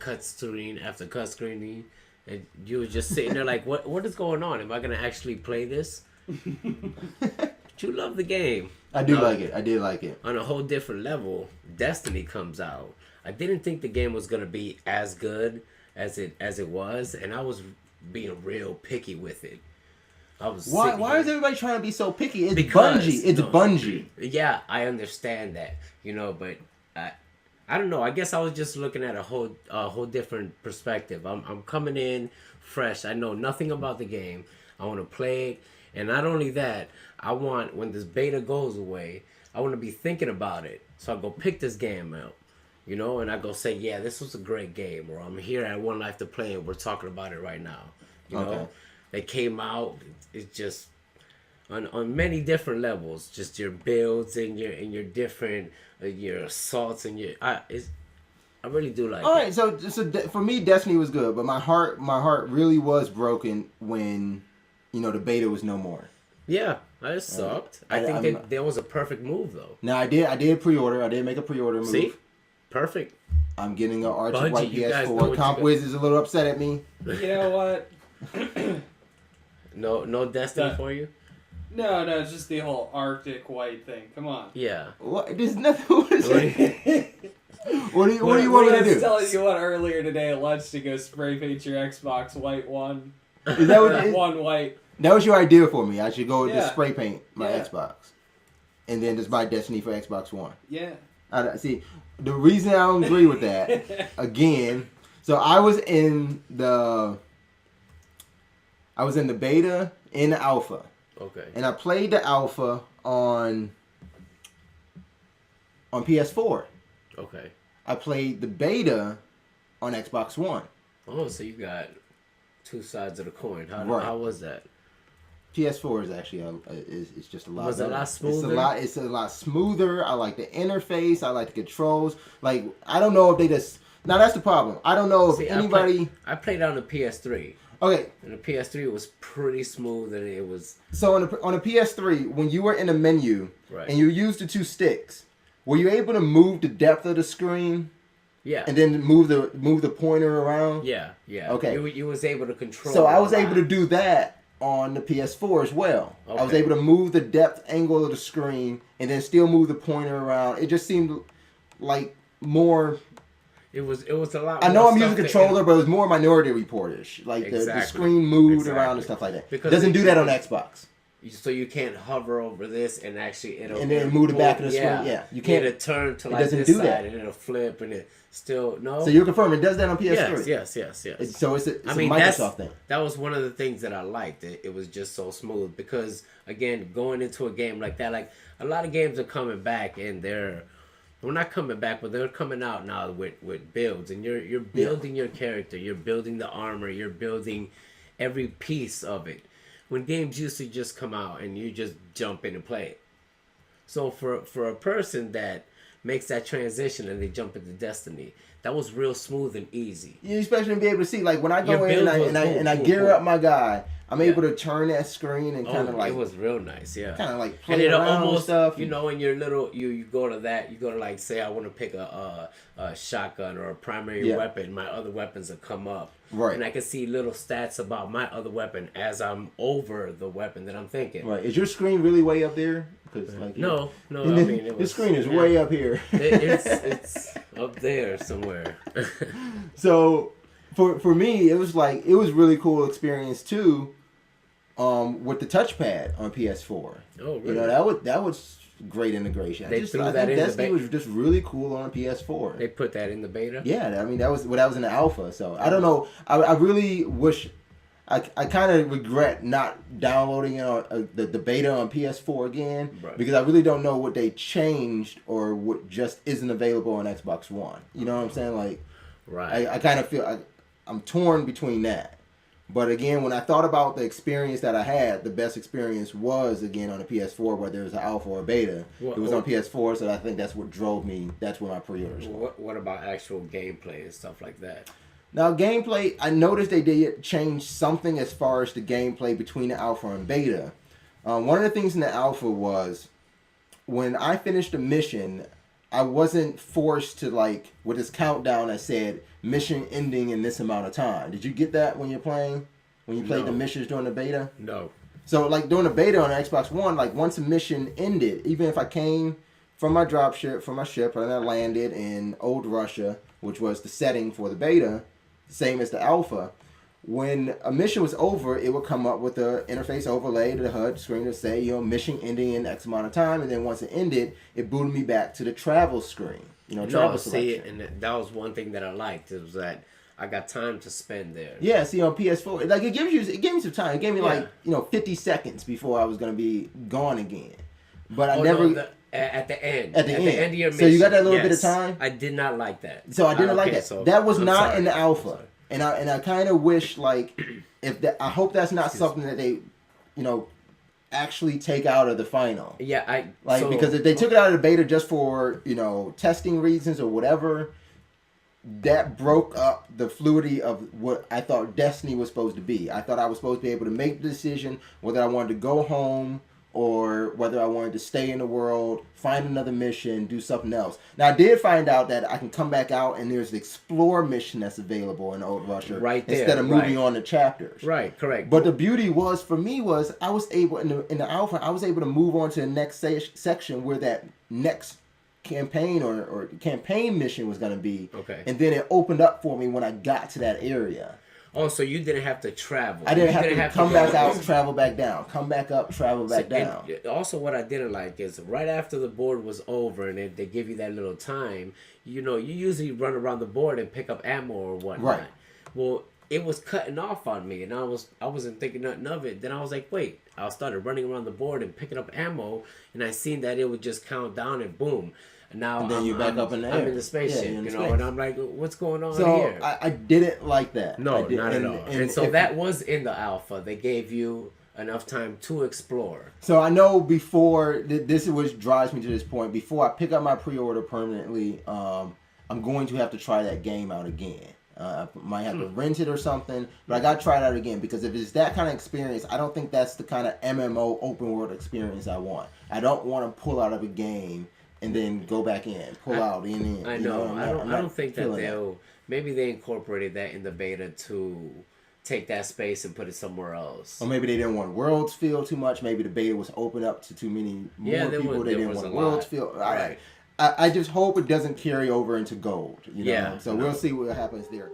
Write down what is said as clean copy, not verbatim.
cut screen after cut screen, and you were just sitting there like, what is going on? Am I gonna actually play this? But you love the game. I do like it. I did like it. On a whole different level, Destiny comes out. I didn't think the game was gonna be as good as it was, and I was being real picky with it. Why is everybody trying to be so picky? It's Bungie. It's Bungie. Yeah, I understand that, but I don't know. I guess I was just looking at a whole different perspective. I'm coming in fresh. I know nothing about the game. I want to play it, and not only that, I want, when this beta goes away, I want to be thinking about it. So I go pick this game out, and I go say, yeah, this was a great game, or I'm here at 1Life2Play and we're talking about it right now. Okay. They came out. It's just on many different levels. Just your builds and your different your assaults and I really do like. All right, so for me, Destiny was good, but my heart really was broken when the beta was no more. Yeah, that sucked. I think that was a perfect move though. Now I did pre-order. I did make a pre-order move. See, perfect. I'm getting an Archie White PS4. Comp Wiz is a little upset at me. You know what? No Destiny for you? No, it's just the whole Arctic White thing. Come on. Yeah. What? There's nothing. What do you want me to do? I was telling you what earlier today at lunch to go spray paint your Xbox white one. Is that what one white? That was your idea for me. I should go just spray paint my Xbox, and then just buy Destiny for Xbox One. Yeah. See, the reason I don't agree with that again. So I was in the beta and the alpha. Okay. And I played the alpha on PS4. Okay. I played the beta on Xbox One. Oh, so you got two sides of the coin. How was that? PS4 is actually it's just a lot. Was it a lot smoother? It's a lot smoother. I like the interface. I like the controls. Like, I don't know if they just. Now that's the problem. I don't know if anybody. I played on the PS3. Okay. And the PS3 was pretty smooth, and it was. So on the PS3, when you were in a menu and you used the two sticks, were you able to move the depth of the screen? Yeah. And then move the pointer around? Yeah. Okay. You was able to control. So I was able to do that on the PS4 as well. Okay. I was able to move the depth angle of the screen and then still move the pointer around. It just seemed like more. It was a lot. I know I'm using a controller, but it was more Minority Report-ish. Like the screen moved around and stuff like that. Because it doesn't do that on Xbox. So you can't hover over this and actually and then move the back of the screen. Yeah, you can't. It'll turn to like this side and it'll flip and it still no. So you're confirming it does that on PS3? Yes. So it's a Microsoft thing. That was one of the things that I liked. It was just so smooth because again, going into a game like that, like a lot of games are coming back and they're not coming back, but they're coming out now with builds and you're building your character, you're building the armor, you're building every piece of it. When games used to just come out and you just jump in and play it. So for a person that makes that transition and they jump into Destiny, that was real smooth and easy. You especially be able to see, like when I go in and I gear up my guy, I'm able to turn that screen and kind of like. It was real nice, yeah. Kind of like play around with stuff. In your little, you go to that, you go to like, say I want to pick a shotgun or a primary weapon, my other weapons will come up. Right. And I can see little stats about my other weapon as I'm over the weapon that I'm thinking. Right. Is your screen really way up there? No. I mean, the screen is way up here. It's up there somewhere. So, for me, it was really cool experience too. With the touchpad on PS4. Oh, really? That was great integration. I think Destiny was just really cool on PS4. They put that in the beta? Yeah, I mean that was in the alpha. So I don't know. I really wish. I kind of regret not downloading the beta on PS4 again because I really don't know what they changed or what just isn't available on Xbox One. You know what I'm saying? Like, I kind of feel I'm torn between that. But again, when I thought about the experience that I had, the best experience was, again, on the PS4, whether it was an alpha or beta. It was on PS4, so I think that's what drove me. That's where my pre-orders were. What about actual gameplay and stuff like that? Now, gameplay, I noticed they did change something as far as the gameplay between the alpha and beta. . 1 of the things in the alpha was, when I finished a mission, I wasn't forced to like with this countdown that said mission ending in this amount of time. Did you get that when you're playing? When you played the missions during the beta? No. So like during the beta on the Xbox One, like once a mission ended, even if I came from my ship, and I landed in Old Russia, which was the setting for the beta, same as the alpha. When a mission was over, it would come up with the interface overlay to the HUD screen to say, mission ending in X amount of time, and then once it ended, it booted me back to the travel screen. Travel selection. See, and that was one thing that I liked. It was that I got time to spend there. Yeah, see on PS4, like it gave me some time. It gave me like 50 seconds before I was gonna be gone again. But I never. No, at the end. At the end of your mission. So you got that little bit of time. I did not like that. So I didn't like that. So that was I'm not sorry. in the alpha, and I kind of wish like I hope that's not something that they, actually take out of the final. Yeah, because if they took it out of the beta just for testing reasons or whatever, that broke up the fluidity of what I thought Destiny was supposed to be. I thought I was supposed to be able to make the decision whether I wanted to go home or whether I wanted to stay in the world, find another mission, do something else. Now, I did find out that I can come back out and there's the Explore mission that's available in Old Russia. Right there. Instead of moving on to chapters. Right, correct. But the beauty was, for me, was I was able, in the alpha, I was able to move on to the next section where that next campaign or campaign mission was going to be. Okay. And then it opened up for me when I got to that area. Oh, so you didn't have to travel. I didn't have to come back out, travel back down. Come back up, travel back down. And also, what I didn't like is right after the board was over and they give you that little time, you usually run around the board and pick up ammo or whatnot. Right. Well, it was cutting off on me, and I wasn't thinking nothing of it. Then I was like, wait. I started running around the board and picking up ammo, and I seen that it would just count down and boom. And now and then you're back up in the air. I'm in the spaceship, and I'm like, what's going on so here? I didn't like that. No, not at all. And so that was in the alpha. They gave you enough time to explore. So I know before, this is what drives me to this point, before I pick up my pre-order permanently, I'm going to have to try that game out again. I might have to rent it or something, but I got to try it out again, because if it's that kind of experience, I don't think that's the kind of MMO open world experience I want. I don't want to pull out of a game and then go back in, pull out, in. I know. I don't think that maybe they incorporated that in the beta to take that space and put it somewhere else. Or maybe they didn't want worlds feel too much. Maybe the beta was open up to too many more people. They didn't want worlds feel. Right. I just hope it doesn't carry over into gold. Yeah. So we'll see what happens there.